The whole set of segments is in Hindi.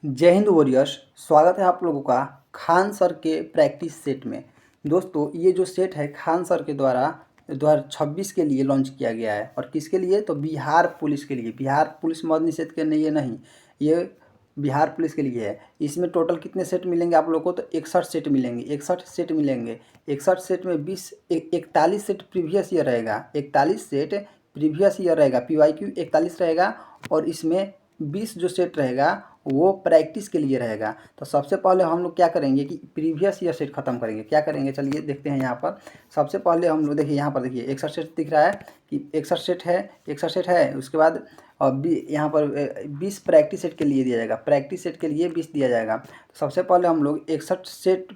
जय हिंद वॉरियर्स। स्वागत है आप लोगों का खान सर के प्रैक्टिस सेट में। दोस्तों, ये जो सेट है खान सर के द्वारा 2026 के लिए लॉन्च किया गया है। और किसके लिए? तो बिहार पुलिस के लिए। बिहार पुलिस मद निषेध के लिए नहीं, ये बिहार पुलिस के लिए है। इसमें टोटल कितने सेट मिलेंगे आप लोगों को? तो 61 सेट मिलेंगे। 61 सेट मिलेंगे। 61 सेट में 41 सेट प्रीवियस ईयर रहेगा। 41 सेट प्रीवियस ईयर रहेगा। PYQ 41 रहेगा। और इसमें 20 जो सेट रहेगा वो प्रैक्टिस के लिए रहेगा। तो सबसे पहले हम लोग क्या करेंगे कि प्रीवियस ईयर सेट खत्म करेंगे। क्या करेंगे चलिए देखते हैं। यहाँ पर सबसे पहले हम लोग देखिए, यहाँ पर देखिए 61 सेट दिख रहा है कि 61 सेट है। 61 सेट है। उसके बाद अब यहाँ पर 20 प्रैक्टिस सेट के लिए दिया जाएगा। प्रैक्टिस सेट के लिए 20 दिया जाएगा। तो सबसे पहले हम लोग 61 सेट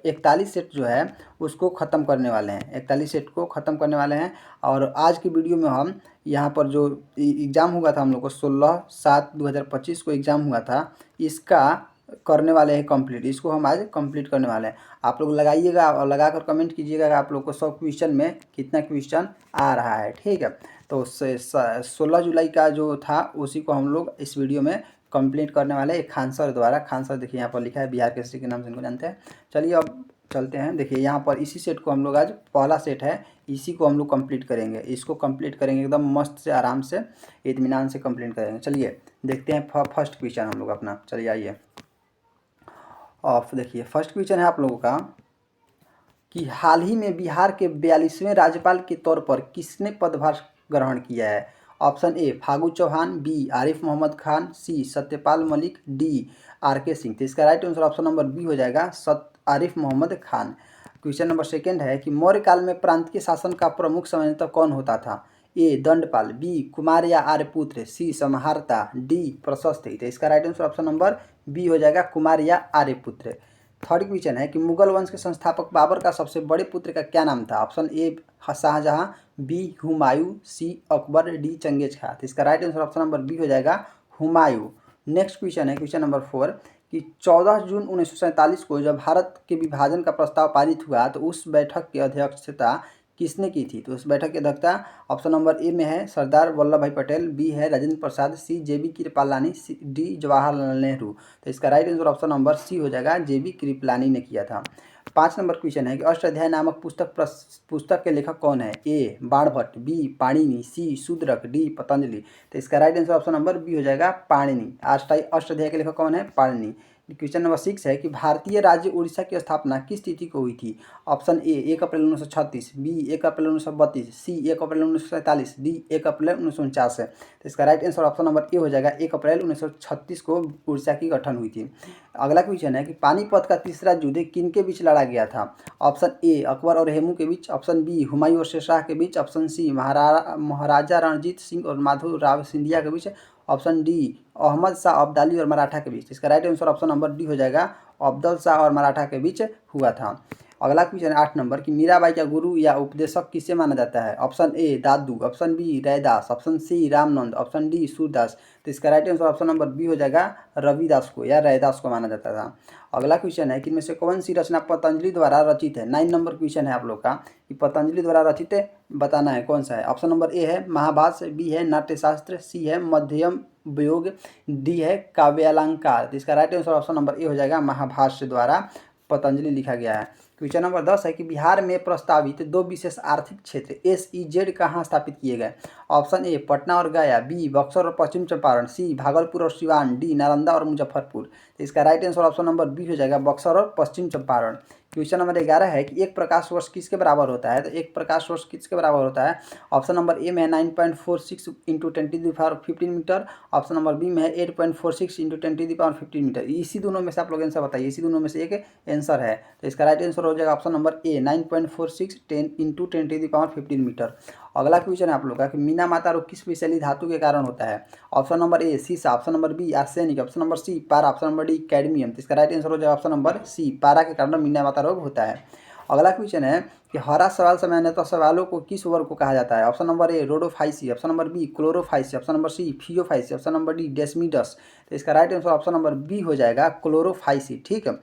41 सेट जो है उसको ख़त्म करने वाले हैं। 41 सेट को ख़त्म करने वाले हैं। और आज की वीडियो में हम यहाँ पर जो एग्ज़ाम हुआ था हम लोग को 16/7/2025 को एग्ज़ाम हुआ था, इसका करने वाले हैं कंप्लीट। इसको हम आज कंप्लीट करने वाले हैं। आप लोग लगाइएगा और लगाकर कमेंट कीजिएगा कि आप लोग को 100 क्वेश्चन में कितना क्वेश्चन आ रहा है। ठीक है, तो 16 जुलाई का जो था उसी को हम लोग इस वीडियो में कंप्लीट करने वाले हैं खान सर द्वारा। खान सर देखिए यहाँ पर लिखा है, बिहार केसरी के नाम से इनको जानते हैं। चलिए अब चलते हैं। देखिए यहाँ पर इसी सेट को हम लोग आज पहला सेट है, इसी को हम लोग कंप्लीट करेंगे। इसको कंप्लीट करेंगे एकदम मस्त से, आराम से, इत्मीनान से कंप्लीट करेंगे। चलिए देखते हैं फर्स्ट क्वेश्चन हम लोग अपना। चलिए आइए। ऑफ देखिए फर्स्ट क्वेश्चन है आप लोगों का कि हाल ही में बिहार के 42वें राज्यपाल के तौर पर किसने पदभार ग्रहण किया है? Option a Phagu Chauhan, b Arif Mohammad Khan, c Satyapal Malik, d RK Singh. तो इसका right answer option number B हो जाएगा, Arif Mohammad Khan. Question number second है कि मौर्य काल में प्रांतीय शासन का प्रमुख संयोजक कौन होता था? ए दंडपाल, बी कुमार या आर्यपुत्र, सी समहारता, डी प्रशस्ति। तो इसका right answer option number B हो जाएगा, कुमार या आर्यपुत्र। थर्ड क्वेश्चन है कि मुगल वंश के संस्थापक बाबर का सबसे बड़े पुत्र का क्या नाम था? Option A Shahjahan, B Humayun, C Akbar, D Changez Khan. तो इसका right answer option number B हो जाएगा, हुमायूं। नेक्स्ट क्वेश्चन है क्वेश्चन नंबर 4 कि 14 जून 1947 को जब भारत के विभाजन का प्रस्ताव पारित हुआ तो उस बैठक की अध्यक्षता किसने की थी? तो उस बैठक की अध्यक्षता ऑप्शन नंबर ए में है सरदार वल्लभ भाई पटेल, बी है Rajendra Prasad, c JB Kripalani, d Jawaharlal Nehru. तो इसका राइट आंसर ऑप्शन नंबर सी हो जाएगा, JB कृपलानी ने किया था। 5 नंबर क्वेश्चन है कि अष्टाध्यायी नामक पुस्तक के लेखक कौन है? A Banabhatta, b Panini, c Shudraka, d Patanjali. तो इसका right answer option number B हो जाएगा, पाणिनि। अष्टाध्यायी के लेखक कौन है? पाणिनि। क्वेश्चन नंबर 6 है कि भारतीय राज्य उड़ीसा की स्थापना किस तिथि को हुई थी? ऑप्शन ए 1 अप्रैल 1936, बी 1 अप्रैल 1932, सी 1 अप्रैल 1947, डी 1 अप्रैल 1949 है। तो इसका right answer option number a हो जाएगा, 1 अप्रैल 1936 को उड़ीसा की गठन हुई थी। अगला क्वेश्चन है कि पानीपत का तीसरा युद्ध किन के बीच लड़ा गया था? ऑप्शन ए अकबर और हेमू के बीच, ऑप्शन बी हुमायूं और शेरशाह के बीच, ऑप्शन सी महाराजा रणजीत सिंह और माधवराव सिंधिया के बीच, ऑप्शन डी अहमद शाह अब्दाली और मराठा के बीच। इसका right answer option number D हो जाएगा, अफजल शाह और मराठा के बीच हुआ था। अगला क्वेश्चन 8 नंबर कि मीराबाई का गुरु या उपदेशक किसे माना जाता है? Option a Dadu, option b Raidas, option c Ramanand, option d Surdas. तो इसका right answer option number B हो जाएगा, रविदास को या रैदास को माना जाता था। अगला क्वेश्चन है कि इनमें से कौन सी रचना पतंजलि द्वारा रचित है? 9 नंबर क्वेश्चन है आप लोग का कि पतंजलि द्वारा रचित बताना है कौन सा है। ऑप्शन नंबर ए है महाभाष्य, बी है नाट्यशास्त्र, सी है मध्यम वियोग, डी है काव्यालंकार। तो इसका right answer option number a हो जाएगा, महाभाष्य द्वारा पतंजलि लिखा गया है। क्वेश्चन नंबर 10 है कि बिहार में प्रस्तावित 2 विशेष आर्थिक क्षेत्र SEZ कहाँ स्थापित किए गए? ऑप्शन ए पटना और गया, बी बक्सर और पश्चिम चंपारण, सी भागलपुर और सिवान, डी नालंदा और मुजफ्फरपुर। तो इसका right answer option number B हो जाएगा, बक्सर और पश्चिम चंपारण। क्वेश्चन नंबर 11 है कि एक प्रकाश वर्ष किसके बराबर होता है? तो एक प्रकाश वर्ष किसके बराबर होता है? ऑप्शन नंबर ए में है 9.46 × 10⁻15 मीटर, ऑप्शन नंबर बी में है 8.46 × 10⁻15 मीटर। इसी दोनों में से आप लोग आंसर बताइए, इसी दोनों में से एक आंसर है। तो इसका राइट आंसर हो जाएगा ऑप्शन नंबर ए 9.46 × 10⁻15 मीटर। अगला क्वेश्चन है आप लोग का कि मीना माता रोग किस विषैली धातु के कारण होता है? ऑप्शन नंबर ए सीसा, option number b arsenic, option number c पारा, ऑप्शन नंबर डी कैडमियम। तो इसका राइट आंसर हो जाएगा ऑप्शन नंबर सी, पारा के कारण मीना माता रोग होता है। अगला क्वेश्चन है कि हरा सवाल सामान्यतः सवालों को किस वर्ग को कहा जाता है? Option number A Rhodophyceae, option number B Chlorophyceae, option number C Phaeophyceae, option number D desmids. तो इसका right answer option number B हो जाएगा, क्लोरोफाइसी। ठीक है,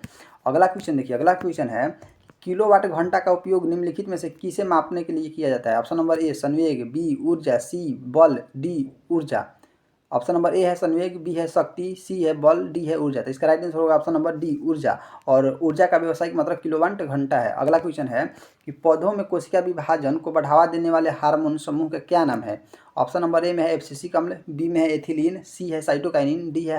अगला क्वेश्चन देखिए। अगला क्वेश्चन है किलोवाट घंटा का उपयोग निम्नलिखित में से किसे मापने के लिए किया जाता है? ऑप्शन नंबर ए संवेग, बी ऊर्जा, सी बल, डी ऊर्जा। ऑप्शन नंबर ए है संवेग, बी है शक्ति, सी है बल, डी है ऊर्जा। तो इसका राइट आंसर होगा ऑप्शन नंबर डी ऊर्जा। और ऊर्जा का व्यावसायिक मात्रक किलोवाट घंटा है। अगला क्वेश्चन है कि पौधों में कोशिका विभाजन को बढ़ावा देने वाले हार्मोन समूह का क्या नाम है। ऑप्शन नंबर ए में है एफसीसी अम्ल, बी में है एथिलीन, सी है साइटोकाइनिन, डी है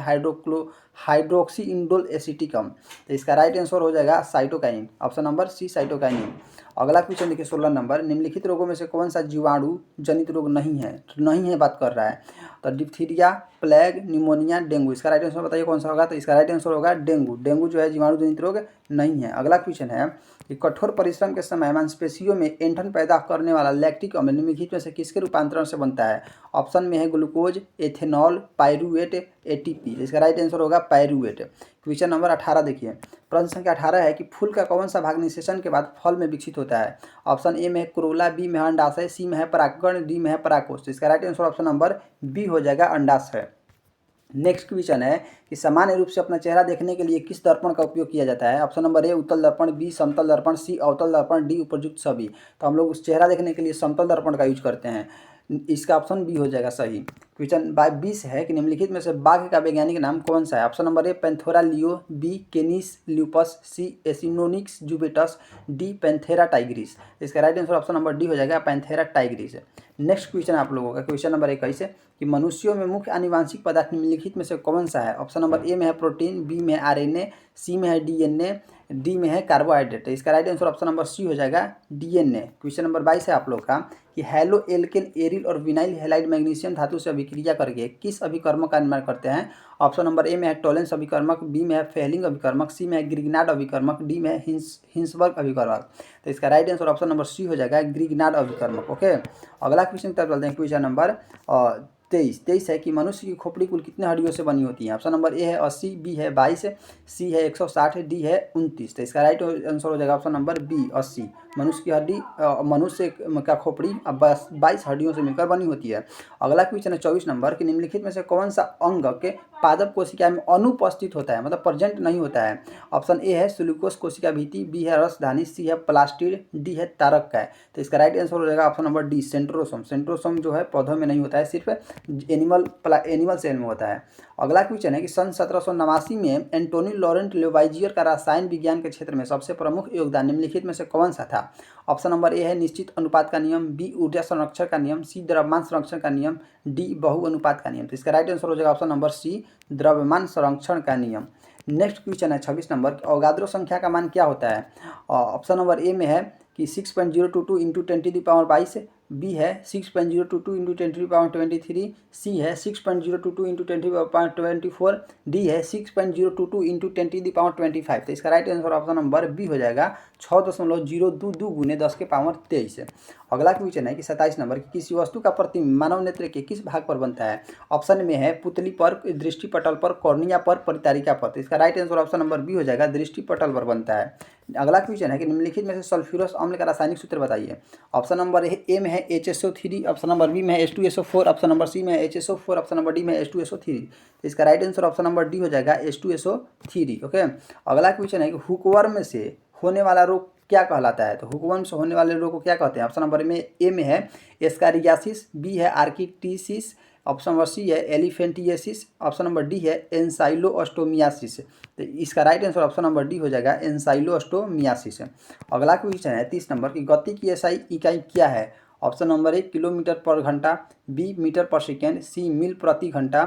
हाइड्रोक्सी इंडोल एसिटिकम। तो इसका राइट आंसर हो जाएगा cytokinin, option number c cytokinin. अगला क्वेश्चन देखिए 16 नंबर, निम्नलिखित रोगों में से कौन सा जीवाणु जनित रोग नहीं है, नहीं है बात कर रहा है। तो डिप्थीरिया, प्लेग, निमोनिया, डेंगू। इसका राइट आंसर बताइए कौन सा होगा। तो इसका राइट आंसर होगा डेंगू। डेंगू जो है जीवाणु जनित रोग नहीं है। अगला क्वेश्चन है कि कठोर परिश्रम के समय मांसपेशियों में ऐंठन पैदा करने वाला लैक्टिक अम्ल निम्नलिखित में से किसके रूपांतरण से बनता है। ऑप्शन में है ग्लूकोज, एथेनॉल, पायरूवेट, एटीपी। इसका राइट आंसर होगा पायरूवेट। क्वेश्चन नंबर 18 देखिए, प्रश्न संख्या 18 है कि फूल का कौन सा भाग निषेचन के बाद फल में विकसित होता है। ऑप्शन ए में है क्रोला, बी में है अंडाशय, सी में है परागकण, डी में है परागकोश। तो इसका right answer option number B हो जाएगा अंडाशय। नेक्स्ट क्वेश्चन है कि सामान्य रूप से अपना चेहरा देखने के लिए किस दर्पण का उपयोग किया जाता है। ऑप्शन नंबर ए उत्तल दर्पण, बी समतल दर्पण, सी अवतल दर्पण, डी उपयुक्त सभी। तो हम लोग उस चेहरा देखने के लिए समतल दर्पण का यूज करते हैं। इसका ऑप्शन बी हो जाएगा सही। क्वेश्चन 20 है कि निम्नलिखित में से बाघ का वैज्ञानिक नाम कौन सा है। Option number A Panthera leo, B Canis lupus, C Acinonyx jubatus, D Panthera tigris. इसका right answer option number D हो जाएगा पैंथेरा टाइग्रिस। नेक्स्ट क्वेश्चन आप लोगों का क्वेश्चन नंबर 21 है कि मनुष्यों में मुख्य आनुवांशिक पदार्थ निम्नलिखित में से कौन सा है। ऑप्शन नंबर ए में है प्रोटीन, बी में है आरएनए, सी में है डीएनए, डी में है कार्बोहाइड्रेट। इसका राइट आंसर ऑप्शन नंबर सी हो जाएगा डीएनए। क्वेश्चन नंबर 22 है आप लोग का कि हेलो एल्केन एरिल और विनाइल हैलाइड मैग्नीशियम धातु से अभिक्रिया करके किस अभिकर्मक का निर्माण करते हैं। ऑप्शन नंबर ए में है टोलेंस अभिकर्मक, बी में है फेलिंग अभिकर्मक, सी में है ग्रिग्नार्ड अभिकर्मक, डी में है हिंसबर्ग अभिकर्मक। तो इसका राइट आंसर ऑप्शन नंबर सी हो जाएगा ग्रिग्नार्ड अभिकर्मक। ओके, अगला क्वेश्चन की तरफ चलते हैं। क्वेश्चन नंबर 23 है कि मनुष्य की खोपड़ी कुल कितने हड्डियों से बनी होती है। ऑप्शन नंबर ए है 80, बी है 22, सी है 160, डी है 29। तो इसका राइट आंसर हो जाएगा ऑप्शन नंबर बी 80। मनुष्य की हड्डी मनुष्य का खोपड़ी 22 हड्डियों से मिलकर बनी होती है। अगला क्वेश्चन है 24 नंबर कि निम्नलिखित में से कौन सा अंग के पादप कोशिका में अनुपस्थित होता है, मतलब प्रेजेंट नहीं होता है। ऑप्शन ए है सुल्यूकोस कोशिका भीति, बी है रसधानी, सी है प्लास्टिड, डी है तारक का है। तो इसका राइट आंसर हो जाएगा option number D centrosome. Centrosome जो है पौधों में नहीं होता है, सिर्फ एनिमल सेल में होता है। अगला क्वेश्चन है कि सन 1789 में एंटोनी लॉरेंट लेवाइजियर का रसायन विज्ञान के क्षेत्र में सबसे प्रमुख योगदान निम्नलिखित में से कौन सा था। ऑप्शन नंबर ए है निश्चित अनुपात का नियम, बी ऊर्जा संरक्षण का नियम, सी द्रव्यमान संरक्षण का नियम, डी बहु अनुपात का नियम। तो इसका राइट आंसर हो जाएगा ऑप्शन नंबर सी द्रव्यमान संरक्षण का नियम। नेक्स्ट क्वेश्चन है 26 नंबर, अवोगाद्रो संख्या का मान क्या होता है। ऑप्शन नंबर ए में है कि 6.022 इंटू 10⁻22, बी है 6.022 इंटू 10⁻23, सी है 6.022 इंटू 10⁻24, डी है 6.022 इंटू 10⁻25। तो इसका right answer option number B हो जाएगा 6.022 गुने 10⁻23। अगला क्वेश्चन है कि 27 नंबर की किसी वस्तु का प्रतिबिंब मानव नेत्र के किस भाग पर बनता है। ऑप्शन में है पुतली पर, दृष्टि पटल पर, कॉर्निया पर, परितारिका पर। तो इसका right answer option number B हो जाएगा दृष्टि पटल पर बनता है। अगला क्वेश्चन है कि निम्नलिखित में से सल्फ्यूरस अम्ल का रासायनिक सूत्र बताइए। ऑप्शन नंबर ए में है HSO3, ऑप्शन नंबर बी में है H2SO4, ऑप्शन नंबर सी में है HSO4, ऑप्शन नंबर डी में H2SO3। तो इसका right answer option number D हो जाएगा H2SO3। ओके, अगला क्वेश्चन है कि हुकवर्म से होने वाला रोग क्या कहलाता है। तो हुकवर्म से होने वाले रोग को क्या कहते हैं। ऑप्शन नंबर में ए में है एस्कारियासिस, बी है आर्किटिसिस, ऑप्शन नंबर सी है एलिफेंटिएसिस, ऑप्शन नंबर डी है एंसाइलोस्टोमियासिस। तो इसका right answer option number D हो जाएगा एंसाइलोस्टोमियासिस। अगला क्वेश्चन है 30 नंबर की गति की एसआई इकाई क्या है। ऑप्शन नंबर ए किलोमीटर पर घंटा, बी मीटर पर सेकेंड, सी मील प्रति घंटा,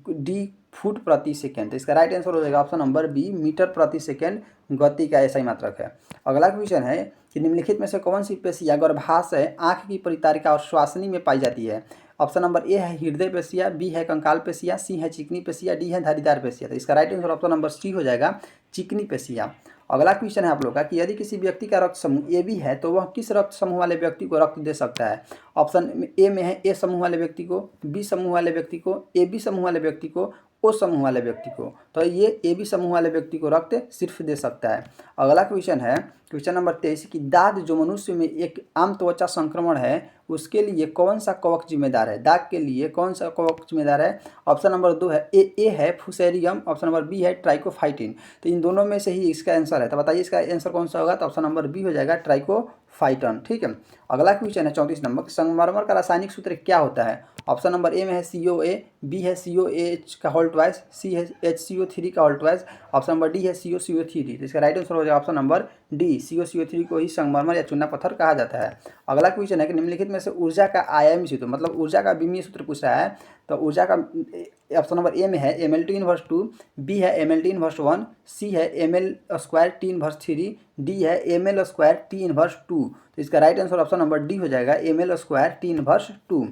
डी फुट प्रति सेकेंड। तो इसका राइट आंसर हो जाएगा ऑप्शन नंबर बी मीटर प्रति सेकेंड गति का एसआई मात्रक है। अगला क्वेश्चन है कि निम्नलिखित में से कौन सी पेशियां गर्भाशय, आंख की परितारिका और श्वासनी में पाई जाती है। ऑप्शन नंबर ए है हृदय पेशिया, बी है कंकाल पेशिया, सी है चिकनी पेशिया, डी है धारीदार पेशिया। तो इसका राइट आंसर ऑप्शन नंबर सी हो जाएगा चिकनी पेशिया। अगला क्वेश्चन है आप लोग का कि यदि किसी व्यक्ति का रक्त समूह ए बी है तो वह किस रक्त समूह वाले व्यक्ति को रक्त दे सकता है। ऑप्शन ए में है ए समूह वाले व्यक्ति को, बी समूह वाले व्यक्ति को, ए बी समूह वाले व्यक्ति को, ओ समूह वाले व्यक्ति को। तो ये ए बी समूह वाले व्यक्ति को रक्त सिर्फ दे सकता है। अगला क्वेश्चन है क्वेश्चन नंबर 23 कि दाद जो मनुष्य में एक आम त्वचा संक्रमण है उसके लिए कौन सा कवक जिम्मेदार है? दाग के लिए कौन सा कवक जिम्मेदार है? ऑप्शन नंबर 2 है ए है फुसेरियम, ऑप्शन नंबर बी है ट्राइकोफाइटिन। तो इन दोनों में से ही इसका आंसर है, तो बताइए इसका आंसर कौन सा होगा? तो ऑप्शन नंबर बी हो जाएगा ट्राइकोफाइटन। ठीक है, अगला क्वेश्चन है 34 नंबर, संगमरमर का रासायनिक सूत्र क्या होता है? ऑप्शन नंबर ए में है COA, बी है COH का होल ट्वाइस, सी है HCO3 का whole twice, option number D है COCO3। तो इसका राइट आंसर हो जाएगा ऑप्शन नंबर डी, COCO3 को ही संगमरमर या चूना पत्थर कहा जाता है। अगला क्वेश्चन है कि निम्नलिखित में से ऊर्जा का आयामी सूत्र, मतलब ऊर्जा का विमीय सूत्र पूछ रहा है। तो ऊर्जा का ऑप्शन नंबर ए में है mL/2, बी है mL/1, सी है mL²T/3, डी है mL²T/2। तो इसका right answer option number D हो जाएगा mL²T/2।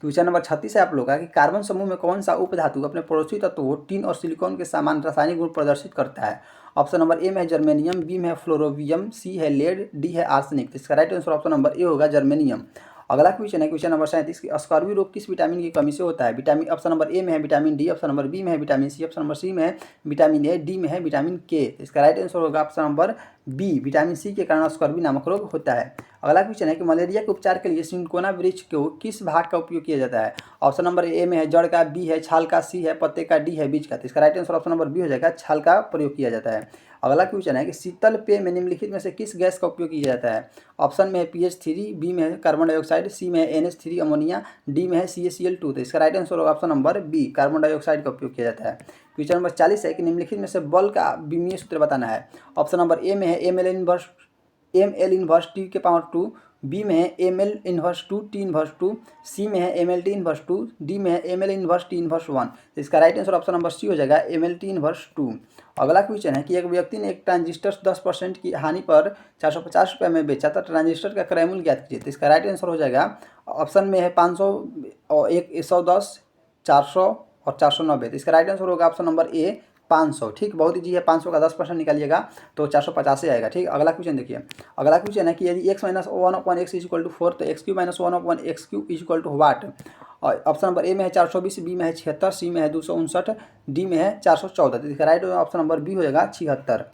क्वेश्चन नंबर 36 है आप लोग का कि कार्बन समूह में कौन सा उपधातु अपने पड़ोसी तत्वों टिन और सिलिकॉन के समान रासायनिक गुण प्रदर्शित करता है? ऑप्शन नंबर ए में है जर्मेनियम, बी में है फ्लोरोवियम, सी है लेड, डी है आर्सेनिक। तो इसका right answer option number A होगा जर्मेनियम। अगला क्वेश्चन है क्वेश्चन नंबर 37 की स्कर्वी रोग किस विटामिन की कमी से होता है? विटामिन ऑप्शन नंबर ए में है vitamin D, option number b में है विटामिन सी, ऑप्शन नंबर सी में है विटामिन ए, डी में है विटामिन के। इसका राइट आंसर होगा option number b, vitamin C के कारण स्कर्वी नामक रोग होता है। अगला क्वेश्चन है कि मलेरिया के उपचार के लिए सिंकोना वृक्ष को किस भाग का उपयोग किया जाता है? ऑप्शन नंबर ए में है जड़ का, बी है छाल का, सी है पत्ते का, डी है बीज का। तो इसका right answer option number B हो जाएगा, छाल का प्रयोग किया जाता है। अगला क्वेश्चन है कि शीतल पेय में निम्नलिखित में से किस गैस का उपयोग किया जाता है? ऑप्शन में है PH3, बी में है कार्बन डाइऑक्साइड, सी में है NH3 अमोनिया, डी में है CaCl2। तो इसका राइट आंसर होगा option number b, carbon dioxide का उपयोग किया जाता है। क्वेश्चन नंबर 40 है कि निम्नलिखित में से बल का विमीय सूत्र बताना है। ऑप्शन नंबर ए में है mL/2, बी में है mL/2 T/2, सी में है mL/T/2, डी में है mL/T/1। तो इसका राइट आंसर ऑप्शन नंबर सी हो जाएगा mL/T/2। अगला क्वेश्चन है कि एक व्यक्ति ने एक ट्रांजिस्टर 10% की हानि पर 450 रुपये में बेचा तो ट्रांजिस्टर का क्रय मूल्य ज्ञात कीजिए। तो इसका राइट आंसर हो जाएगा ऑप्शन में है 500 और 110, 400 और 490। तो इसका राइट आंसर होगा ऑप्शन नंबर ए 500। ठीक, बहुत ईजी है, 500 का 10% निकालिएगा तो 450 ही आएगा। ठीक, अगला क्वेश्चन देखिए, अगला क्वेश्चन है कि यदि x - 1/x = 4 तो x³ - 1/x³ = वाट? और ऑप्शन नंबर ए में है 420, बी में है 76, सी में है 259, डी में है 414। तो इसका राइट ऑप्शन नंबर बी हो जाएगा 76।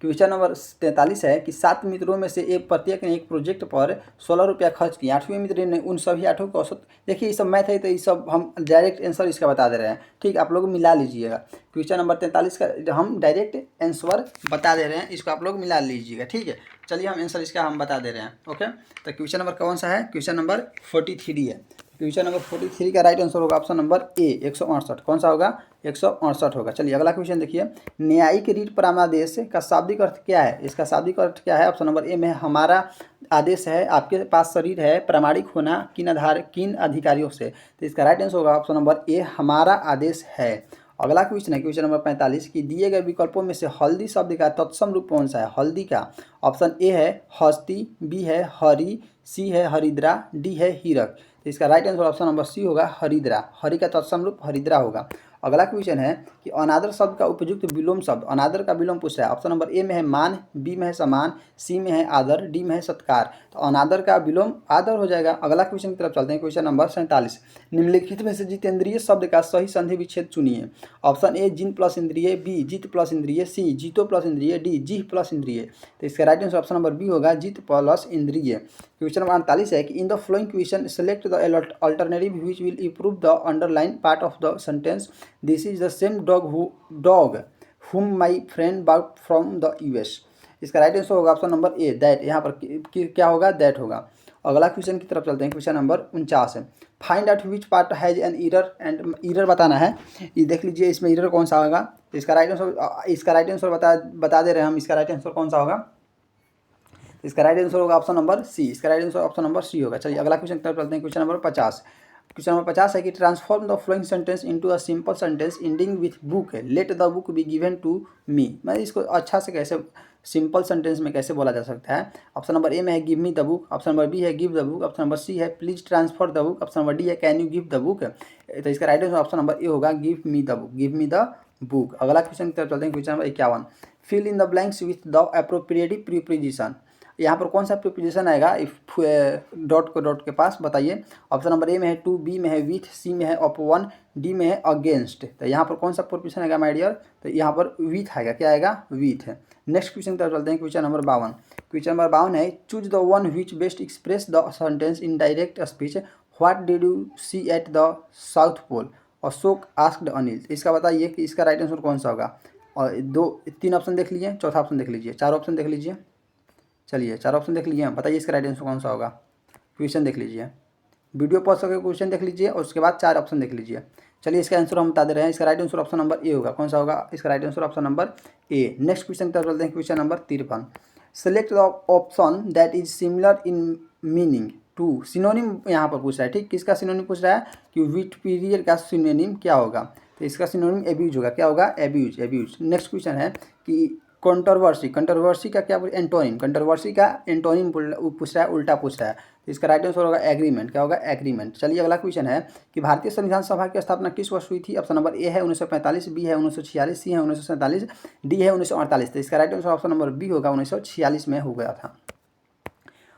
क्वेश्चन नंबर 43 है कि 7 मित्रों में से प्रत्येक ने एक प्रोजेक्ट पर 16 रुपया खर्च किया। 8वें मित्र ने उन सभी 8 को औसत, देखिए ये सब मैथ है तो ये सब हम डायरेक्ट आंसर इसका बता दे रहे हैं। ठीक, आप लोग मिला लीजिएगा। क्वेश्चन नंबर 43 का हम डायरेक्ट आंसर बता दे रहे हैं, इसको आप लोग मिला लीजिएगा। ठीक है, चलिए हम आंसर इसका हम बता दे रहे हैं। ओके, तो क्वेश्चन नंबर कौन सा है? क्वेश्चन नंबर 43 है। क्वेश्चन नंबर 43 का राइट आंसर होगा ऑप्शन नंबर ए 168। कौन सा होगा? 168 होगा। चलिए अगला क्वेश्चन देखिए, न्यायिक रीट परामर्श का शाब्दिक अर्थ क्या है? इसका शाब्दिक अर्थ क्या है? ऑप्शन नंबर ए में हमारा आदेश है, आपके पास शरीर है, प्रामाणिक होना किन अधिकारियों से। तो इसका राइट आंसर होगा ऑप्शन नंबर ए हमारा आदेश है। अगला क्वेश्चन है क्वेश्चन नंबर 45 की दिए गए विकल्पों में से हल्दी शब्द का तत्सम रूप कौन सा है? हल्दी का ऑप्शन ए है हस्ती, बी है हरी, सी है हरिद्रा, डी है हीरक। तो इसका राइट आंसर ऑप्शन नंबर सी होगा हरिद्रा। हरि का तत्सम रूप हरिद्रा होगा। अगला क्वेश्चन है कि अनादर शब्द का उपयुक्त विलोम शब्द, अनादर का विलोम पूछ रहा है। ऑप्शन नंबर ए में है मान, बी में है समान, सी में है आदर, डी में है सत्कार। तो अनादर का विलोम आदर हो जाएगा। अगला क्वेश्चन की तरफ चलते हैं। क्वेश्चन नंबर 47, निम्नलिखित में से जितेंद्रिय शब्द का सही संधि विच्छेद चुनिए। ऑप्शन ए जिन प्लस इंद्रिय, बी जित प्लस इंद्रिय, सी जीतो प्लस इंद्रिय, डी जीह प्लस इंद्रिय। तो इसका right answer option number B होगा जित प्लस इंद्रिय। क्वेश्चन नंबर 48 है कि in the following question select the alternative which will improve the underline part of the sentence. This is the same dog whom my friend bought from the US। इसका राइट आंसर होगा ऑप्शन नंबर ए दैट। यहाँ पर क्या होगा? दैट होगा। अगला क्वेश्चन की तरफ चलते हैं। क्वेश्चन नंबर 49 है, find out which part has an error and error बताना है। ये देख लीजिए इसमें एरर कौन सा होगा। इसका राइट आंसर बता दे रहे हैं हम। इसका राइट आंसर कौन सा होगा? इसका राइट आंसर होगा ऑप्शन नंबर सी। इसका राइट आंसर ऑप्शन नंबर सी होगा। चलिए अगला क्वेश्चन की तरफ चलते हैं। Question number 50। क्वेश्चन नंबर 50 है कि transform the following sentence into a simple sentence ending with book, let the book be given to me. मैं इसको अच्छा से कैसे सिंपल सेंटेंस में कैसे बोला जा सकता है? ऑप्शन नंबर ए में है give me the book, option number B है give the book, option number C है please transfer the book, option number D है can you give the book. तो इसका right answer option number A होगा give me the book, give me the book. अगला क्वेश्चन की तरफ चलते हैं। Question number 51, fill in the blanks with the appropriative preposition. यहाँ पर कौन सा प्रीपोजिशन आएगा इफ डॉट को डॉट के पास, बताइए। ऑप्शन नंबर ए में है टू, बी में है विथ, सी में है अपॉन, डी में है अगेंस्ट। तो यहाँ पर कौन सा प्रीपोजिशन आएगा माय डियर, तो यहाँ पर विथ आएगा। क्या आएगा, विथ। नेक्स्ट क्वेश्चन की तरफ चलते हैं, क्वेश्चन नंबर 52। क्वेश्चन नंबर 52 है choose the one which best express the sentence in direct speech, what did you see at the south pole, Ashok asked Anil. इसका बताइए कि इसका राइट आंसर कौन सा होगा। और तीन ऑप्शन देख लीजिए, चौथा ऑप्शन देख लीजिए, चार ऑप्शन देख लीजिए। चलिए चार ऑप्शन देख लीजिए, बताइए इसका राइट आंसर कौन सा होगा। क्वेश्चन देख लीजिए, वीडियो पॉज करके क्वेश्चन देख लीजिए और उसके बाद चार ऑप्शन देख लीजिए। चलिए इसका आंसर हम बता दे रहे हैं, इसका right answer option number A होगा। कौन सा होगा, इसका right answer option number A. Next question की तरफ चलते हैं, question number 53। Select the option that is similar in meaning to, synonym यहाँ पर पूछ रहा है, ठीक। किसका सिनोनिम पूछ रहा है कि विकिपीडिया का सिनोनिम क्या होगा, तो इसका सिनोनिम एब्यूज होगा। क्या होगा, एब्यूज, एब्यूज। नेक्स्ट क्वेश्चन है कि कंट्रोवर्सी, कंट्रोवर्सी का क्या एंटोनिम, कंट्रोवर्सी का एंटोनिम पूछ रहा है, उल्टा पूछ रहा है, तो इसका राइट आंसर होगा एग्रीमेंट। क्या होगा, एग्रीमेंट। चलिए अगला क्वेश्चन है कि भारतीय संविधान सभा की स्थापना किस वर्ष हुई थी। ऑप्शन नंबर ए है 1945, बी है 1946, सी है 1947, डी है 1948। तो इसका right answer option number B होगा, 1946 में हो गया था।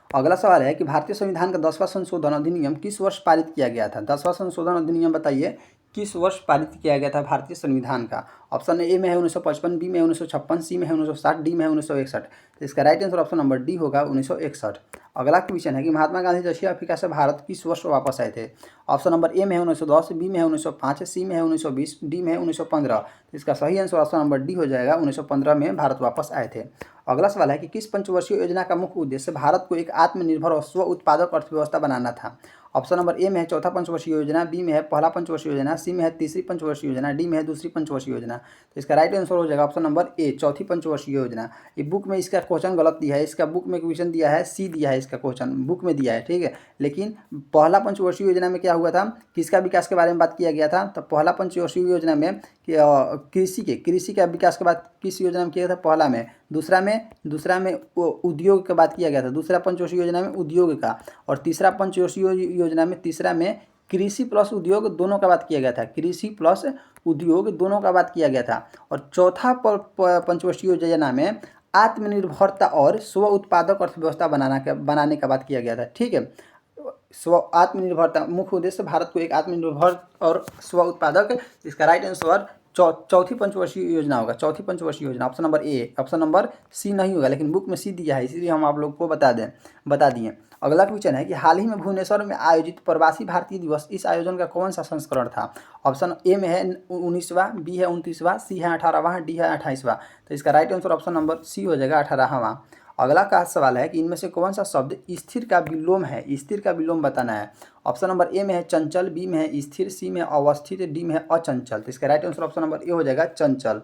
अगला सवाल है कि भारतीय संविधान का 10वां संशोधन अधिनियम किस वर्ष पारित किया गया था। 10वां संशोधन अधिनियम बताइए किस वर्ष पारित किया गया था भारतीय संविधान का। ऑप्शन ए में है 1955, बी में है 1956, सी में है 1960, डी में है 1961। तो इसका right answer option number D होगा, 1961। अगला क्वेश्चन है कि महात्मा गांधी दक्षिण अफ्रीका से भारत किस वर्ष वापस आए थे। ऑप्शन नंबर ए में है 1910, बी में है 1905, सी में है 1920, डी में है 1915। तो इसका सही आंसर ऑप्शन नंबर डी हो जाएगा, 1915 में भारत वापस आए थे। अगला सवाल है कि किस पंचवर्षीय योजना का मुख्य उद्देश्य भारत को एक आत्मनिर्भर और स्व उत्पादक अर्थव्यवस्था बनाना था। ऑप्शन नंबर ए में है चौथा पंचवर्षीय योजना, बी में है पहला पंचवर्षीय योजना, सी में है तीसरी पंचवर्षीय योजना, डी में है दूसरी पंचवर्षीय योजना। तो इसका राइट आंसर हो जाएगा ऑप्शन नंबर ए, चौथी पंचवर्षीय योजना। ये बुक में इसका क्वेश्चन गलत दिया है, इसका बुक में क्वेश्चन दिया है सी दिया है, इसका क्वेश्चन बुक में दिया है, ठीक है। लेकिन पहला पंचवर्षीय योजना में क्या हुआ था, किसका विकास के बारे में बात किया गया था। तो पहला पंचवर्षीय योजना में कृषि का विकास के बाद किस योजना में किया था, पहला में। दूसरा में उद्योग की बात किया गया था, दूसरा पंचवर्षीय योजना में उद्योग का। और तीसरा पंचवर्षीय योजना में, तीसरा में कृषि प्लस उद्योग दोनों का बात किया गया था, कृषि प्लस उद्योग दोनों का बात किया गया था। और चौथा पंचवर्षीय योजना में आत्मनिर्भरता और स्व उत्पादक अर्थव्यवस्था बनाने का बात किया गया था, ठीक है। स्व आत्मनिर्भरता मुख्य उद्देश्य भारत को एक आत्मनिर्भर और स्व उत्पादक। इसका राइट आंसर चौथी पंचवर्षीय योजना होगा, चौथी पंचवर्षीय योजना। Option number A, option number C नहीं होगा, लेकिन बुक में सी दिया है, इसलिए हम आप लोग को बता दिए। अगला क्वेश्चन है कि हाल ही में भुवनेश्वर में आयोजित प्रवासी भारतीय दिवस, इस आयोजन का कौन सा संस्करण था। ऑप्शन ए में है 19वां, बी है 29वां, सी है 18वां, डी है 28वां। तो इसका राइट आंसर ऑप्शन नंबर सी हो जाएगा, 18वां। अगला का सवाल है कि इनमें से कौन सा शब्द स्थिर का विलोम है, स्थिर का विलोम बताना है। ऑप्शन नंबर ए में है चंचल, बी में है स्थिर, सी में अवस्थित, डी में है अचंचल। तो इसका right answer option number a हो जाएगा, चंचल।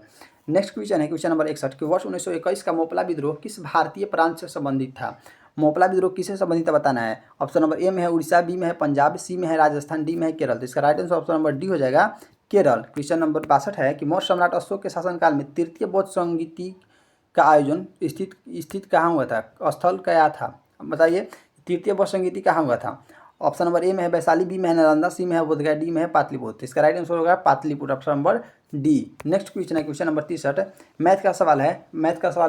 नेक्स्ट क्वेश्चन है क्वेश्चन नंबर 61 कि वर्ष 1921 का मोपला विद्रोह किस भारतीय प्रांत से संबंधित था। मोपला विद्रोह किससे संबंधित बताना है। ऑप्शन नंबर ए में है उड़ीसा, बी में है पंजाब, सी में है राजस्थान, डी में है केरल। तो इसका right answer option number D हो जाएगा, केरल। क्वेश्चन नंबर 62 है कि मौर्य सम्राट अशोक के शासनकाल में तृतीय बौद्ध संगीति का आयोजन स्थित कहाँ हुआ था, स्थल क्या था, बताइए। तृतीय बौद्ध संगीति कहाँ हुआ था। ऑप्शन नंबर ए में है वैशाली, बी में है नालंदा, सी में है बोधगया, डी में है पाटलिपुत्र। इसका राइट आंसर होगा Pataliputra, option number D. Next question है क्वेश्चन नंबर 63, मैथ का सवाल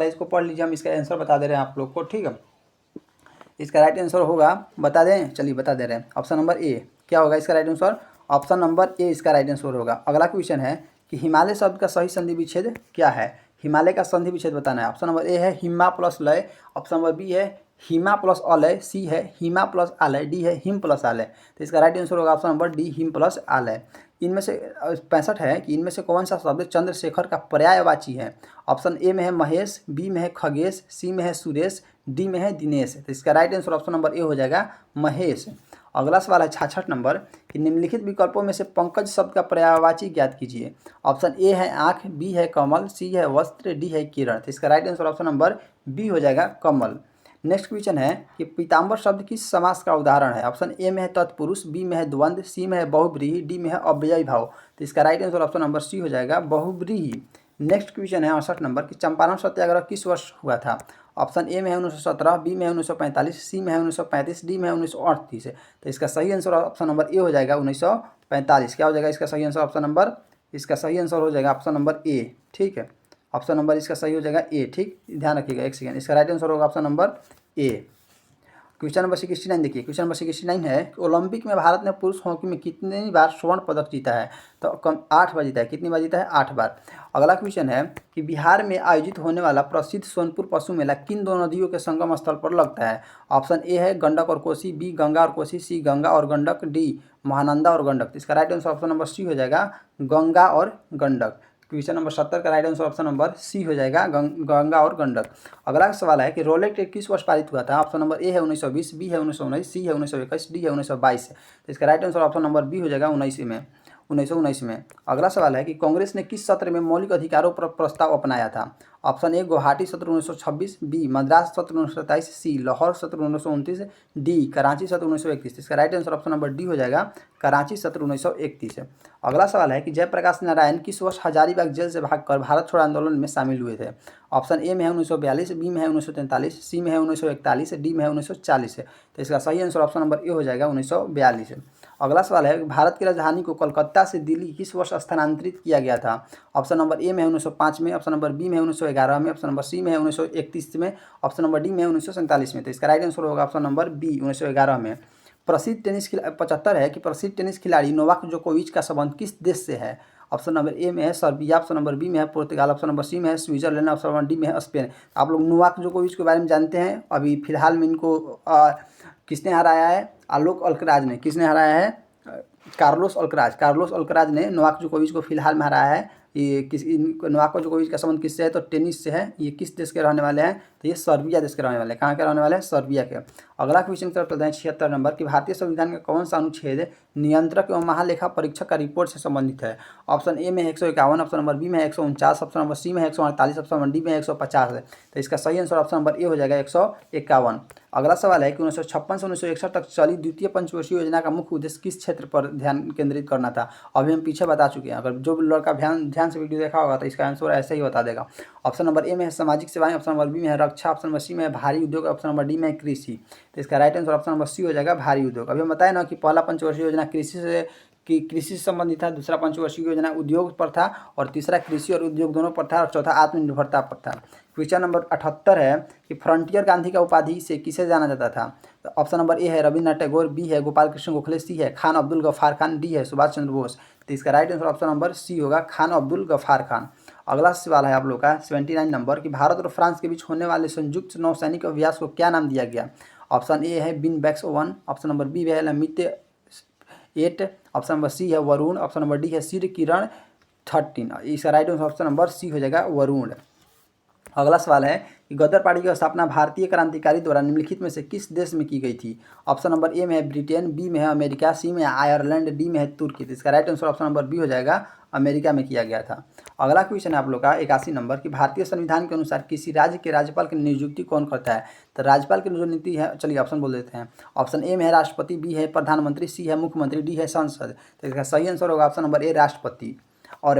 है, इसको पढ़ लीजिए, हम इसका आंसर बता दे रहे हैं आप लोग को, ठीक है। इसका राइट आंसर होगा, बता दें, चलिए बता दे रहे हैं। ऑप्शन नंबर ए क्या होगा इसका राइट आंसर, ऑप्शन नंबर ए इसका राइट आंसर होगा। अगला क्वेश्चन है कि हिमालय शब्द का सही संधि विच्छेद क्या है। हिमालय का संधि विच्छेद बताना है। ऑप्शन नंबर ए है हिमा प्लस लय, ऑप्शन नंबर बी है हिमा प्लस अलय, सी है हिमा प्लस आलय, डी है हिम प्लस आलय। तो इसका राइट आंसर होगा option number D, him plus आलय। इनमें से 65 है कि इनमें से कौन सा शब्द चंद्रशेखर का पर्यायवाची है। ऑप्शन ए में है महेश, बी में है खगेश, सी में है सुरेश, डी में है दिनेश। तो इसका right answer option number a हो जाएगा, महेश। अगला सवाल है 66 नंबर कि निम्नलिखित विकल्पों में से पंकज शब्द का पर्यायवाची ज्ञात कीजिए। ऑप्शन ए है आँख, बी है कमल, सी है वस्त्र, डी है किरण। तो इसका right answer option number B हो जाएगा, कमल। नेक्स्ट क्वेश्चन है कि पीताम्बर शब्द किस समास का उदाहरण है। ऑप्शन ए में है तत्पुरुष, बी में है द्वंद्व, सी में है बहुव्रीहि, डी में है अव्ययी भाव। तो इसका राइट आंसर ऑप्शन नंबर सी हो जाएगा, बहुव्रीहि। नेक्स्ट क्वेश्चन है 68 नंबर कि चंपारण सत्याग्रह किस वर्ष हुआ था। ऑप्शन ए में है 1917, बी में है 1945, सी में है 1935, डी में है 1938। तो इसका सही आंसर ऑप्शन नंबर ए हो जाएगा, 1945। क्या हो जाएगा इसका सही आंसर ऑप्शन नंबर, इसका सही आंसर हो जाएगा ऑप्शन नंबर ए, ठीक है। ऑप्शन नंबर इसका सही हो जाएगा ए, ठीक, ध्यान रखिएगा एक सेकेंड। इसका राइट आंसर होगा ऑप्शन नंबर ए। क्वेश्चन नंबर 69 देखिए, क्वेश्चन नंबर 69 है ओलंपिक में भारत ने पुरुष हॉकी में कितनी बार स्वर्ण पदक जीता है? तो कम 8 बार जीता है। कितनी बार जीता है? 8 बार। अगला क्वेश्चन है कि बिहार में आयोजित होने वाला प्रसिद्ध सोनपुर पशु मेला किन दो नदियों के संगम स्थल पर लगता है? ऑप्शन ए है गंडक और कोसी, बी गंगा और कोसी, सी गंगा और गंडक, डी महानंदा और गंडक। इसका राइट आंसर ऑप्शन नंबर सी हो जाएगा, गंगा और गंडक। क्वेश्चन नंबर 70 का राइट आंसर ऑप्शन नंबर सी हो जाएगा, गंगा और गंडक। अगला सवाल है कि रोलेट एक्ट किस वर्ष पारित हुआ था? ऑप्शन नंबर ए है 1920, बी है 1919, सी है 1921, डी है 1922। तो इसका right answer option number B हो जाएगा 1919 में। अगला सवाल है कि कांग्रेस ने किस सत्र में मौलिक अधिकारों पर प्रस्ताव अपनाया था? ऑप्शन ए गुवाहाटी सत्र 1926, बी मद्रास सत्र 1927, सी लाहौर सत्र 1929, डी कराची सत्र 1931। इसका right answer option number D हो जाएगा, कराची सत्र 1931। अगला सवाल है कि जयप्रकाश नारायण किस वर्ष हजारीबाग जेल से भागकर भारत छोड़ो आंदोलन में शामिल हुए थे? ऑप्शन ए में है 1942, बी में है 1943, सी में है 1941, डी में है 1940। तो इसका सही आंसर ऑप्शन नंबर ए हो जाएगा 1942। अगला सवाल है भारत की राजधानी को कोलकाता से दिल्ली किस वर्ष स्थानांतरित किया गया था? ऑप्शन नंबर ए में है 1905 में, ऑप्शन नंबर बी में है 1911 में, ऑप्शन नंबर सी में है 1931 में, ऑप्शन नंबर डी में है 1947 में। तो इसका राइट आंसर होगा ऑप्शन नंबर बी 1911 में। प्रसिद्ध टेनिस 75 है कि प्रसिद्ध टेनिस खिलाड़ी नोवाक जोकोविच का संबंध किस देश से है? ऑप्शन नंबर ए में है सर्बिया, ऑप्शन नंबर बी में है पुर्तगाल, ऑप्शन नंबर सी में है स्विट्जरलैंड, ऑप्शन नंबर डी में है स्पेन। आप लोग नोवाक जोकोविच के बारे में जानते हैं। अभी फिलहाल में इनको किसने हराया है? आलोक अल्कराज ने। किसने हराया है? कार्लोस अल्कराज ने नोवाक जोकोविच को फिलहाल में हराया है। ये नोवाक जोकोविच का संबंध किससे है? तो टेनिस से है। ये किस देश के रहने वाले हैं? तो ये सर्बिया देश के रहने वाले हैं। कहाँ के रहने वाले हैं? सर्बिया के। अगला क्वेश्चन की तरफ चलते हैं 76 नंबर कि भारतीय संविधान का कौन सा अनुच्छेद नियंत्रक एवं महालेखा परीक्षक का रिपोर्ट से संबंधित है? ऑप्शन ए में 151, ऑप्शन नंबर बी में 149, ऑप्शन नंबर सी में 148, ऑप्शन नंबर डी में 150 है। तो इसका सही आंसर ऑप्शन नंबर ए हो जाएगा 151। अगला सवाल है कि 1956 से 1961 तक चली द्वितीय पंचवर्षीय योजना का मुख्य उद्देश्य किस क्षेत्र पर ध्यान केंद्रित करना था? अभी हम पीछे बता चुके हैं। अगर जो लड़का ध्यान से वीडियो देखा होगा तो इसका आंसर ऐसे ही बता देगा। ऑप्शन नंबर ए में है सामाजिक सेवाएं, ऑप्शन नंबर बी में है रक्षा, ऑप्शन नंबर सी में है भारी उद्योग, ऑप्शन नंबर डी में है कृषि। तो इसका राइट आंसर ऑप्शन नंबर सी हो जाएगा भारी उद्योग। अभी हम बताए ना कि पहला पंचवर्षीय योजना कृषि से संबंधित था, दूसरा पंचवर्षीय योजना उद्योग पर था, और तीसरा कृषि और उद्योग दोनों पर था, और चौथा आत्मनिर्भरता पर था। क्वेश्चन नंबर 78 है कि फ्रंटियर गांधी का उपाधि से किसे जाना जाता था? तो ऑप्शन नंबर ए है रविन्द्रनाथ टैगोर, बी है गोपाल कृष्ण गोखले, सी है खान अब्दुल गफ्फार खान, डी है सुभाष चंद्र बोस। तो इसका राइट आंसर ऑप्शन नंबर सी होगा, खान अब्दुल गफ्फार खान। अगला सवाल है आप लोग का 79 नंबर कि भारत और फ्रांस के बीच होने वाले संयुक्त नौसैनिक अभ्यास को क्या नाम दिया गया? ऑप्शन ए है बिन बैक्स 1, ऑप्शन नंबर बी है लमित 8, ऑप्शन नंबर सी है वरुण, ऑप्शन नंबर डी है सूर्य किरण 13। इसका राइट आंसर ऑप्शन नंबर सी हो जाएगा वरुण। अगला सवाल है कि गदर पार्टी की स्थापना भारतीय क्रांतिकारी द्वारा निम्नलिखित में से किस देश में की गई थी? ऑप्शन नंबर ए में है ब्रिटेन, बी में है अमेरिका, सी में है आयरलैंड, डी में है तुर्की। तो इसका right answer option number B हो जाएगा, अमेरिका में किया गया था। अगला क्वेश्चन है आप लोग का 81 नंबर कि भारतीय संविधान के अनुसार किसी राज्य के राज्यपाल की नियुक्ति कौन करता है? तो राज्यपाल की जो नीति है, चलिए ऑप्शन बोल देते हैं। ऑप्शन ए में है राष्ट्रपति, बी है प्रधानमंत्री, सी है मुख्यमंत्री, डी है संसद। तो इसका सही आंसर होगा ऑप्शन नंबर ए राष्ट्रपति। और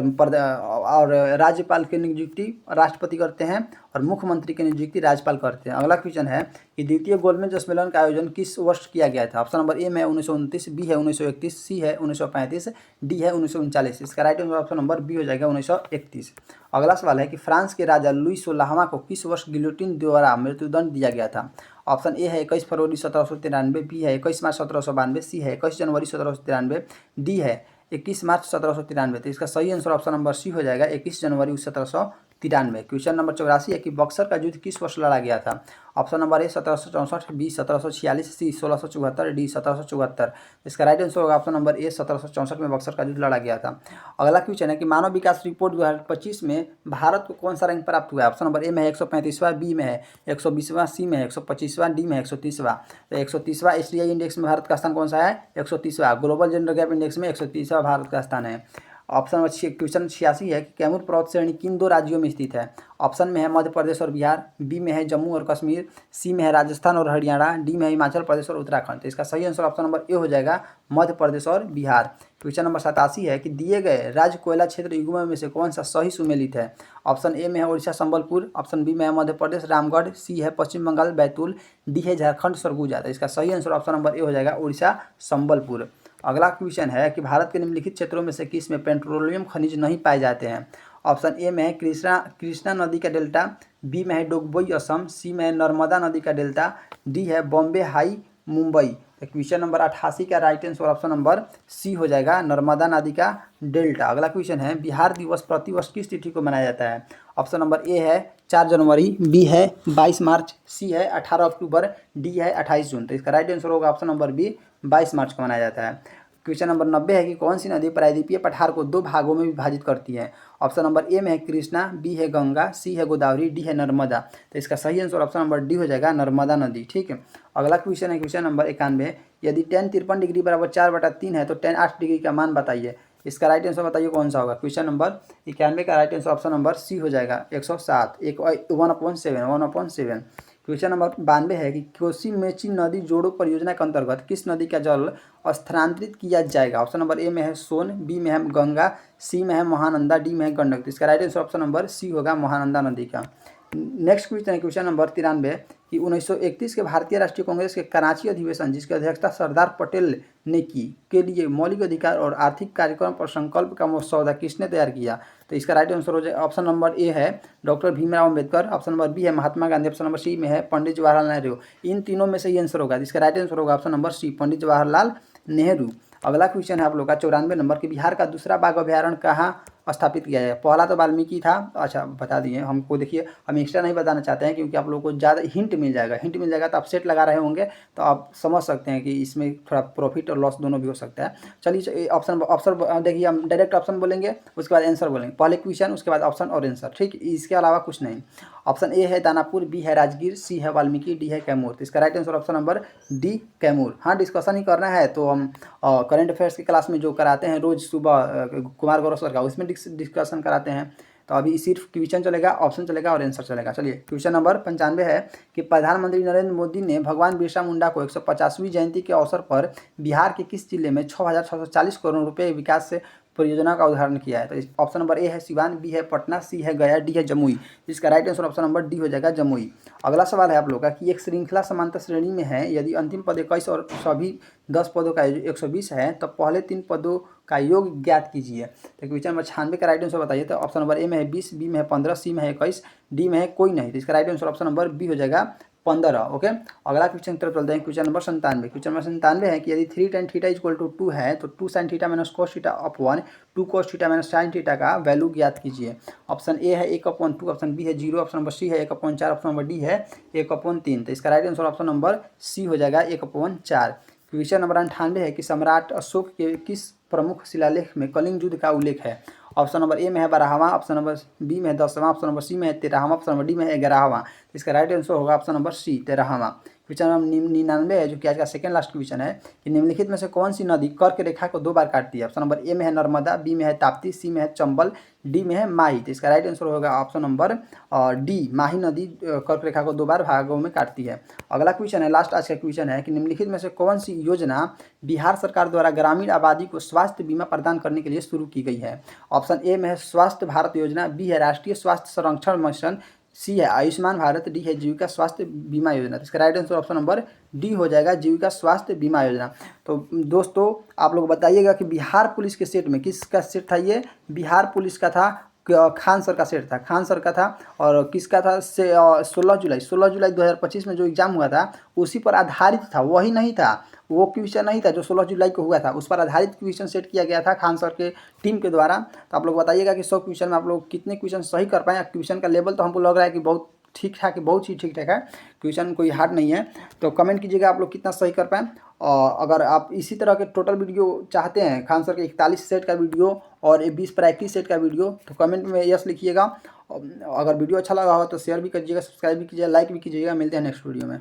राज्यपाल की नियुक्ति राष्ट्रपति करते हैं और मुख्यमंत्री की नियुक्ति राज्यपाल करते हैं। अगला क्वेश्चन है कि द्वितीय गोलमेज सम्मेलन का आयोजन किस वर्ष किया गया था? ऑप्शन नंबर ए में 1929, बी है 1931, सी है 1935, डी है 1939। इसका right answer option number B हो जाएगा 1931। अगला सवाल है कि फ्रांस के राजा लुई 16वां को किस वर्ष गिलोटिन द्वारा मृत्युदंड दिया गया था? ऑप्शन ए है 21 फरवरी 1793, बी है 21 मार्च 1792, सी है 21 जनवरी 1793, डी है 21 मार्च 1793। तो इसका सही आंसर ऑप्शन नंबर सी हो जाएगा 21 जनवरी 1793। क्वेश्चन नंबर 84 है कि बक्सर का युद्ध किस वर्ष लड़ा गया था? Option number A 1764, B 1746, C 1674, D 1774। इसका राइट आंसर होगा ऑप्शन नंबर ए 1764 में बक्सर का युद्ध लड़ा गया था। अगला क्वेश्चन है कि मानव विकास रिपोर्ट 2025 में भारत को कौन सा रैंक प्राप्त हुआ है? ऑप्शन नंबर ए में है 135वां, बी में है 120वां, सी में है 125वां, डी में है 130वां। तो 130वां एशियाई इंडेक्स में भारत का स्थान कौन सा है? 130वां। ग्लोबल जेंडर गैप इंडेक्स में 130वां भारत का स्थान है। ऑप्शन नंबर क्वेश्चन 86 है कि कैमूर पर्वत श्रेणी किन दो राज्यों में स्थित है? ऑप्शन में है मध्य प्रदेश और बिहार, बी में है जम्मू और कश्मीर, सी में है राजस्थान और हरियाणा, डी में है हिमाचल प्रदेश और उत्तराखंड। तो इसका सही आंसर ऑप्शन नंबर ए हो जाएगा, मध्य प्रदेश और बिहार। क्वेश्चन नंबर 87 है कि दिए गए राज्य कोयला क्षेत्र युग्म में से कौन सा सही सुमेलित है? ऑप्शन ए में है उड़ीसा संबलपुर, ऑप्शन बी में है मध्य प्रदेश रामगढ़, सी है पश्चिम बंगाल बैतूल, डी है झारखंड सरगुजा। तो इसका सही आंसर ऑप्शन नंबर ए हो जाएगा उड़ीसा संबलपुर। अगला क्वेश्चन है कि भारत के निम्नलिखित क्षेत्रों में से किस में पेट्रोलियम खनिज नहीं पाए जाते हैं? ऑप्शन ए में है कृष्णा नदी का डेल्टा, बी में है डोगबोई असम, सी में है नर्मदा नदी का डेल्टा, डी है बॉम्बे हाई मुंबई। तो क्वेश्चन नंबर 88 का राइट आंसर ऑप्शन नंबर सी हो जाएगा, नर्मदा नदी का डेल्टा। अगला क्वेश्चन है बिहार दिवस प्रतिवर्ष किस तिथि को मनाया जाता है? ऑप्शन नंबर ए है 4 जनवरी, बी है 22 मार्च, सी है 18 अक्टूबर, डी है 28 जून। तो इसका राइट आंसर होगा ऑप्शन नंबर बी, 22 मार्च को मनाया जाता है। क्वेश्चन नंबर 90 है कि कौन सी नदी प्रायद्वीपीय पठार को 2 भागों में विभाजित करती है? ऑप्शन नंबर ए में है कृष्णा, बी है गंगा, सी है गोदावरी, डी है नर्मदा। तो इसका सही आंसर ऑप्शन नंबर डी हो जाएगा, नर्मदा नदी। ठीक है, अगला क्वेश्चन है क्वेश्चन नंबर 91, यदि tan 53 डिग्री बराबर 4/3 है तो tan 8 डिग्री का मान बताइए। इसका राइट आंसर बताइए कौन सा होगा? क्वेश्चन नंबर 91 का राइट आंसर ऑप्शन नंबर सी हो जाएगा, 107, 1/7। क्वेश्चन नंबर 92 है कि कोसी मेची नदी जोड़ो परियोजना के अंतर्गत किस नदी का जल स्थानांतरित किया जाएगा? ऑप्शन नंबर ए में है सोन, बी में है गंगा, सी में है महानंदा, डी में है गंडक। तो इसका राइट आंसर ऑप्शन नंबर सी होगा, महानंदा नदी का। नेक्स्ट क्वेश्चन है क्वेश्चन नंबर 93 कि 1931 के भारतीय राष्ट्रीय कांग्रेस के कराची अधिवेशन जिसकी अध्यक्षता सरदार पटेल ने की के लिए मौलिक अधिकार और आर्थिक कार्यक्रम पर संकल्प का मसौदा किसने तैयार किया? तो इसका राइट आंसर हो जाए ऑप्शन नंबर ए है doctor Bhimrao Ambedkar, option number B है महात्मा गांधी, ऑप्शन नंबर सी में है पंडित जवाहरलाल नेहरू। इन तीनों में से ही आंसर होगा, इसका राइट आंसर होगा ऑप्शन नंबर सी, पंडित जवाहरलाल नेहरू। अगला क्वेश्चन है आप लोग का 94 नंबर कि बिहार का दूसरा बाघ अभ्यारण्य कहाँ स्थापित किया जाए? पहला तो वाल्मीकि था, अच्छा बता दिए हमको। देखिए हम एक्स्ट्रा नहीं बताना चाहते हैं क्योंकि आप लोगों को ज़्यादा हिंट मिल जाएगा तो आप सेट लगा रहे होंगे तो आप समझ सकते हैं कि इसमें थोड़ा प्रॉफिट और लॉस दोनों भी हो सकता है। चलिए ऑप्शन देखिए, हम डायरेक्ट ऑप्शन बोलेंगे उसके बाद आंसर बोलेंगे, पहले क्वेश्चन उसके बाद ऑप्शन और आंसर, ठीक, इसके अलावा कुछ नहीं। ऑप्शन ए है दानापुर, बी है राजगीर, सी है वाल्मीकि, डी है कैमूर। तो इसका right answer option number D, Kaimur. हाँ, डिस्कशन ही करना है तो हम करंट अफेयर्स की क्लास में जो कराते हैं रोज़ सुबह कुमार गौरव सर का, उसमें डिस्कशन कराते हैं। तो अभी सिर्फ क्वेश्चन चलेगा, ऑप्शन चलेगा और आंसर चलेगा। चलिए क्वेश्चन नंबर 95 है कि प्रधानमंत्री नरेंद्र मोदी ने भगवान बिरसा मुंडा को 150वीं जयंती के अवसर पर बिहार के किस जिले में 6,640 करोड़ रुपए विकास से परियोजना का उदाहरण किया है? तो ऑप्शन नंबर ए है सिवान, बी है पटना, सी है गया, डी है जमुई। इसका right answer option number D हो जाएगा, जमुई। अगला सवाल है आप लोग का कि एक श्रृंखला समांतर श्रेणी में है, यदि अंतिम पद 21 और सभी 10 पदों का 120 है तो पहले 3 पदों का योग ज्ञात कीजिए। तो क्वेश्चन नंबर 96 का राइट आंसर बताइए। तो ऑप्शन नंबर ए में है 20, बी में है 15, सी में है 21, डी में है कोई नहीं। तो इसका right answer option number B हो जाएगा, 15। ओके, अगला क्वेश्चन की तरफ चलते हैं। क्वेश्चन नंबर 97, क्वेश्चन नंबर 97 है कि यदि 3 tan थीटा इक्वल टू 2 है तो 2 sin theta minus cos theta upon 2 cos theta minus sin theta का वैल्यू ज्ञात कीजिए। ऑप्शन ए है 1/2, ऑप्शन बी है 0, ऑप्शन नंबर सी है 1/4, ऑप्शन नंबर डी है 1/3। तो इसका राइट आंसर ऑप्शन नंबर सी हो जाएगा, 1/4। क्वेश्चन नंबर 98 है कि सम्राट अशोक के किस प्रमुख शिलालेख में कलिंग युद्ध का उल्लेख है? ऑप्शन नंबर ए में है 12वां, ऑप्शन नंबर बी में है 10वां, ऑप्शन नंबर सी में है 13वां, ऑप्शन नंबर डी में है 11वां। इसका राइट आंसर होगा ऑप्शन नंबर सी, 13वां। क्वेश्चन नंबर 99 है जो कि आज का सेकंड लास्ट क्वेश्चन है कि निम्नलिखित में से कौन सी नदी कर्क रेखा को 2 बार काटती है? ऑप्शन नंबर ए में है नर्मदा, बी में है ताप्ती, सी में है चंबल, डी में है माही। तो इसका राइट आंसर होगा ऑप्शन नंबर डी, माही नदी कर्क रेखा को 2 बार भागों में काटती है। अगला क्वेश्चन है, लास्ट आज का क्वेश्चन है कि निम्नलिखित में से कौन सी योजना बिहार सरकार द्वारा ग्रामीण आबादी को स्वास्थ्य बीमा प्रदान करने के लिए शुरू की गई है? ऑप्शन ए में है स्वास्थ्य भारत योजना, बी है राष्ट्रीय स्वास्थ्य संरक्षण मिशन, सी है आयुष्मान भारत, डी है जीविका स्वास्थ्य बीमा योजना। तो इसका right answer option number D हो जाएगा, जीविका स्वास्थ्य बीमा योजना। तो दोस्तों आप लोग बताइएगा कि बिहार पुलिस के सेट में किसका सेट था? ये बिहार पुलिस का था, खान सर का सेट था, खान सर का था। और किसका था? 16 जुलाई 2025 में जो एग्ज़ाम हुआ था उसी पर आधारित था, वही नहीं था, वो क्वेश्चन नहीं था जो 16 जुलाई को हुआ था, उस पर आधारित क्वेश्चन सेट किया गया था खान सर के टीम के द्वारा। तो आप लोग बताइएगा कि 100 क्वेश्चन में आप लोग कितने क्वेश्चन सही कर पाए। क्वेश्चन का लेवल तो हमको लग रहा है कि बहुत ठीक ठाक है, बहुत ही ठीक ठाक है, क्वेश्चन कोई हार्ड नहीं है। तो कमेंट कीजिएगा आप लोग कितना सही कर पाएँ। और अगर आप इसी तरह के टोटल वीडियो चाहते हैं, खान सर के 41 सेट का वीडियो और 20 प्रैक्टिस सेट का वीडियो, तो कमेंट में यस लिखिएगा। अगर वीडियो अच्छा लगा हो तो शेयर भी कीजिएगा, सब्सक्राइब भी कीजिएगा, लाइक भी कीजिएगा। मिलते हैं नेक्स्ट वीडियो में।